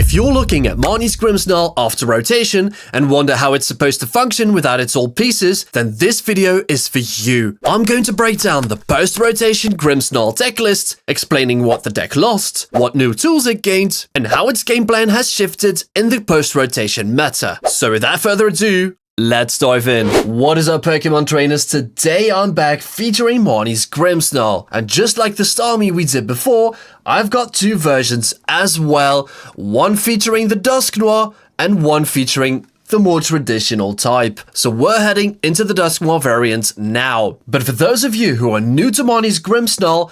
If you're looking at Marnie's Grimmsnarl after rotation and wonder how it's supposed to function without its old pieces, then this video is for you. I'm going to break down the post-rotation Grimmsnarl deck list, explaining what the deck lost, what new tools it gained, and how its game plan has shifted in the post-rotation meta. So without further ado, let's dive in. What is up, Pokemon trainers? Today I'm back featuring Marnie's Grimmsnarl. And just like the Starmie we did before, I've got two versions as well. One featuring the Dusknoir and one featuring the more traditional type. So we're heading into the Dusknoir variant now. But for those of you who are new to Marnie's Grimmsnarl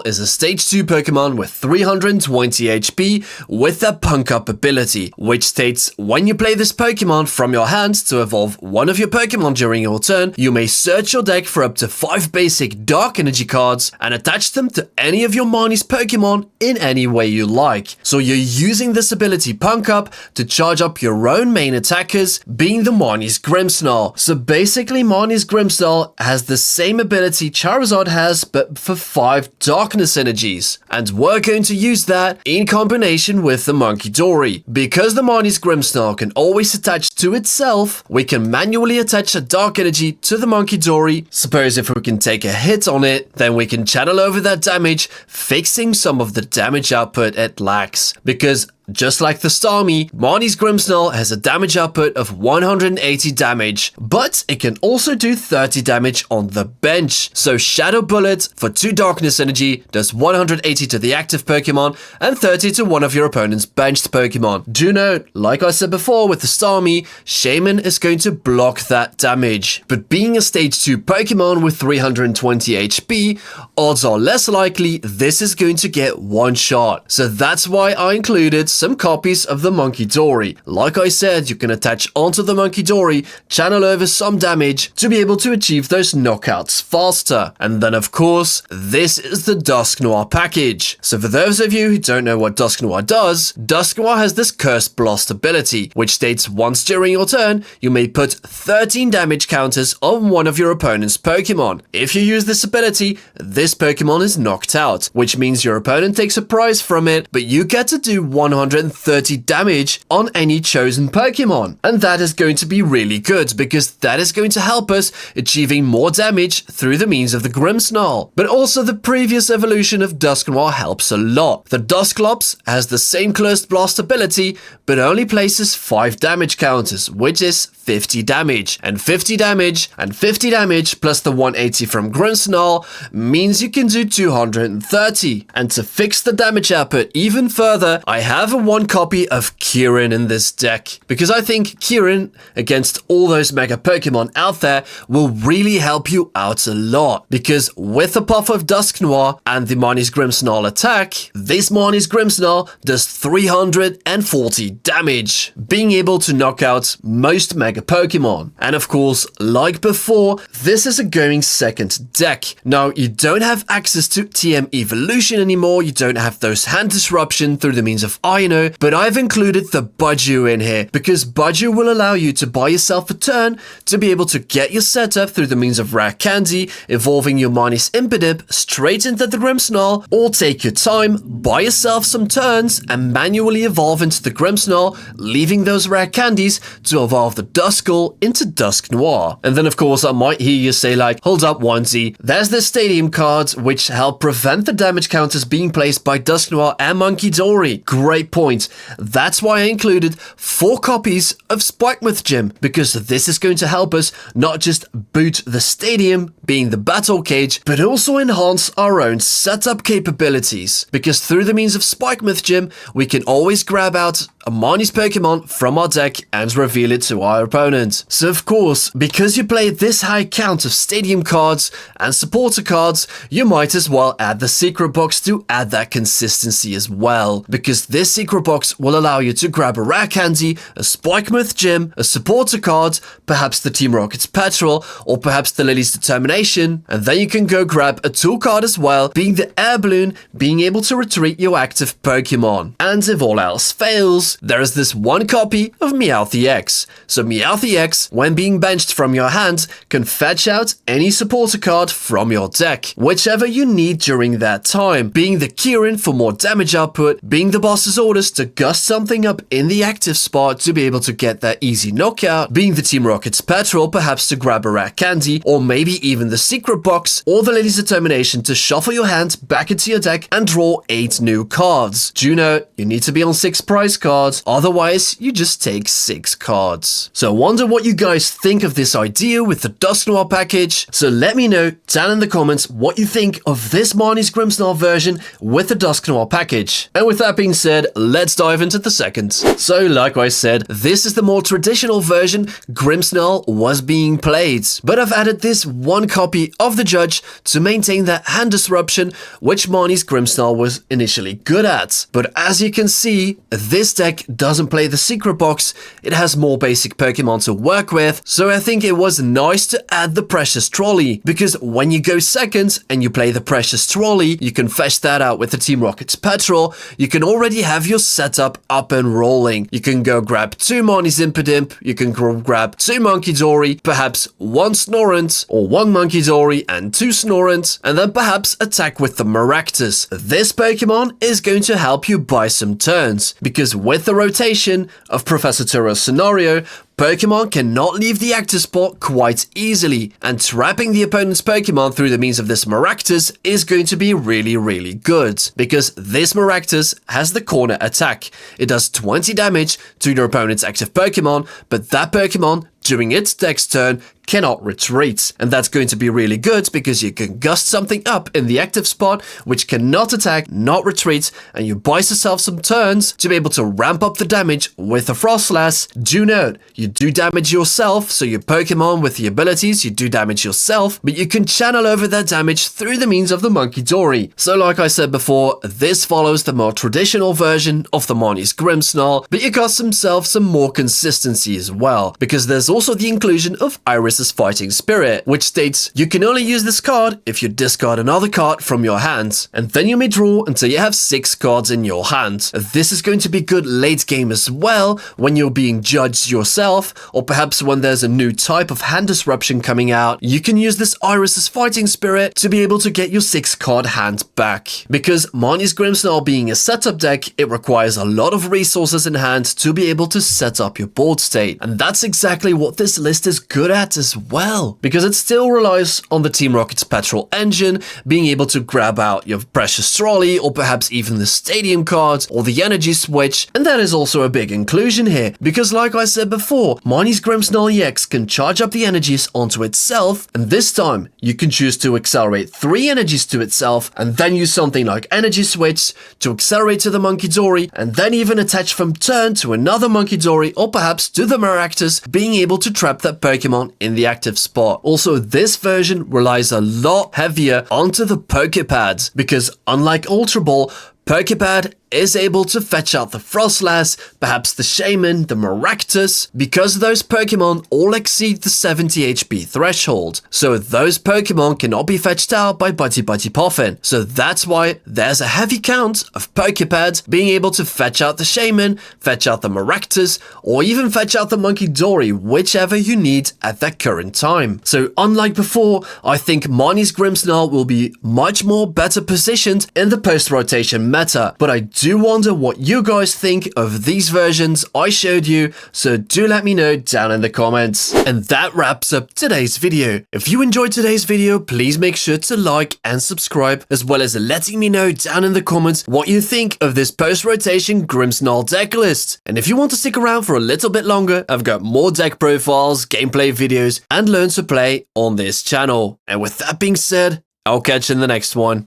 is a Stage 2 Pokemon with 320 HP with a Punk Up ability, which states when you play this Pokemon from your hand to evolve one of your Pokemon during your turn, you may search your deck for up to 5 basic Dark Energy cards and attach them to any of your Marnie's Pokemon in any way you like. So you're using this ability Punk Up to charge up your own main attackers, being the Marnie's Grimmsnarl. So basically Marnie's Grimmsnarl has the same ability Charizard has, but for 5 darkness energies, and we're going to use that in combination with the Munkidori. Because the Marnie's Grimmsnarl can always attach to itself, we can manually attach a dark energy to the Munkidori. Suppose if we can take a hit on it, then we can channel over that damage, fixing some of the damage output it lacks. Because just like the Starmie, Marnie's Grimmsnarl has a damage output of 180 damage, but it can also do 30 damage on the bench. So Shadow Bullet for 2 darkness energy does 180 to the active Pokemon and 30 to one of your opponent's benched Pokemon. Do note, like I said before with the Starmie, Shaman is going to block that damage. But being a Stage 2 Pokemon with 320 HP, odds are less likely this is going to get one shot. So that's why I included some copies of the Munkidori. Like I said, you can attach onto the Munkidori, channel over some damage to be able to achieve those knockouts faster. And then of course, this is the Dusknoir package. So for those of you who don't know what Dusknoir does, Dusknoir has this Curse Blast ability, which states once during your turn, you may put 13 damage counters on one of your opponent's Pokemon. If you use this ability, this Pokemon is knocked out, which means your opponent takes a prize from it, but you get to do 130 damage on any chosen Pokemon. And that is going to be really good because that is going to help us achieving more damage through the means of the Grimmsnarl. But also the previous evolution of Dusknoir helps a lot. The Dusclops has the same Curse Blast ability, but only places 5 damage counters, which is 50 damage. And 50 damage and 50 damage plus the 180 from Grimmsnarl means you can do 230. And to fix the damage output even further, I have a 1 copy of Kieran in this deck, because I think Kieran, against all those mega Pokemon out there, will really help you out a lot. Because with the puff of Dusknoir and the Marnie's Grimmsnarl attack, this Marnie's Grimmsnarl does 340 damage, being able to knock out most mega Pokemon. And of course, like before, this is a going second deck. Now, you don't have access to TM evolution anymore, you don't have those hand disruption through the means of Ino, but I've included the Budju in here because Budju will allow you to buy yourself a turn to be able to get your setup through the means of rare candy, evolving your Marnie's Impidip straight into the Grimmsnarl, or take your time, buy yourself some turns, and manually evolve into the Grimmsnarl, leaving those rare candies to evolve the Duskull into Dusknoir. And then of course I might hear you say like, hold up Onesie, there's the Stadium cards which help prevent the damage counters being placed by Dusknoir and Munkidori. Great point. That's why I included 4 copies of Spikemouth Gym, because this is going to help us not just boot the Stadium, being the battle cage, but also enhance our own setup capabilities. Because through the means of Spikemouth Gym, we can always grab out a Marnie's Pokemon from our deck and reveal it to our opponent. So of course, because you play this high count of Stadium cards and supporter cards, you might as well add the secret box to add that consistency as well. Because this secret box will allow you to grab a rare candy, a Spikemouth Gym, a supporter card, perhaps the Team Rocket's Petrol, or perhaps the Lily's Determination, and then you can go grab a tool card as well, being the Air Balloon, being able to retreat your active Pokemon. And if all else fails, second, there is this one copy of Meowth EX. So Meowth EX, when being benched from your hand, can fetch out any supporter card from your deck, whichever you need during that time, being the Kieran for more damage output, being the boss's orders to gust something up in the active spot to be able to get that easy knockout, being the Team Rocket's petrol perhaps to grab a rare candy, or maybe even the secret box, or the Lady's determination to shuffle your hand back into your deck and draw 8 new cards. Do note, you need to be on 6 prize cards, otherwise you just take 6 cards. So I wonder what you guys think of this idea with the Dusknoir package, so let me know down in the comments what you think of this Marnie's Grimmsnarl version with the Dusknoir package. And with that being said, let's dive into the second. So like I said, this is the more traditional version Grimmsnarl was being played, but I've added this one copy of the Judge to maintain that hand disruption which Marnie's Grimmsnarl was initially good at. But as you can see, this deck doesn't play the secret box, it has more basic Pokemon to work with, so I think it was nice to add the Precious Trolley, because when you go second and you play the Precious Trolley, you can fetch that out with the Team Rocket's petrol, you can already have your setup up and rolling. You can go grab 2 Marnie's Impidimp, you can grab 2 Munkidori, perhaps 1 Snorant, or 1 Munkidori and 2 Snorant, and then perhaps attack with the Maractus. This Pokemon is going to help you buy some turns, because with the rotation of Professor Turo's scenario, Pokemon cannot leave the active spot quite easily, and trapping the opponent's Pokemon through the means of this Maractus is going to be really good, because this Maractus has the corner attack. It does 20 damage to your opponent's active Pokemon, but that Pokemon, during its next turn, cannot retreat. And that's going to be really good because you can gust something up in the active spot which cannot attack, not retreat, and you buy yourself some turns to be able to ramp up the damage with a Frostlass. Do note, you do damage yourself, so your Pokemon with the abilities, you do damage yourself, but you can channel over that damage through the means of the Munkidori. So like I said before, this follows the more traditional version of the Marnie's Grimmsnarl, but you got yourself some more consistency as well, because there's also the inclusion of Iris's Fighting Spirit, which states you can only use this card if you discard another card from your hand, and then you may draw until you have 6 cards in your hand. This is going to be good late game as well, when you're being judged yourself, or perhaps when there's a new type of hand disruption coming out, you can use this Iris's Fighting Spirit to be able to get your 6 card hand back. Because Marnie's Grimmsnarl being a setup deck, it requires a lot of resources in hand to be able to set up your board state, and that's exactly what this list is good at as well, because it still relies on the Team Rocket's petrol engine, being able to grab out your Precious Trolley, or perhaps even the Stadium cards, or the Energy Switch, and that is also a big inclusion here, because like I said before, Marnie's Grimmsnarl EX can charge up the energies onto itself, and this time, you can choose to accelerate 3 energies to itself, and then use something like Energy Switch to accelerate to the Munkidori, and then even attach from turn to another Munkidori, or perhaps to the Maractus, being able to trap that Pokemon in the active spot. Also, this version relies a lot heavier onto the Pokepad, because unlike Ultra Ball, Pokepad is able to fetch out the Frostlass, perhaps the Shaman, the Maractus, because those Pokemon all exceed the 70 HP threshold. So those Pokemon cannot be fetched out by Buddy Poffin. So that's why there's a heavy count of Pokepad being able to fetch out the Shaman, fetch out the Maractus, or even fetch out the Munkidori, whichever you need at that current time. So unlike before, I think Marnie's Grimmsnarl will be much more better positioned in the post-rotation meta, but I do wonder what you guys think of these versions I showed you, so do let me know down in the comments. And that wraps up today's video. If you enjoyed today's video, please make sure to like and subscribe, as well as letting me know down in the comments what you think of this post-rotation Grimmsnarl deck list. And if you want to stick around for a little bit longer, I've got more deck profiles, gameplay videos, and learn to play on this channel. And with that being said, I'll catch you in the next one.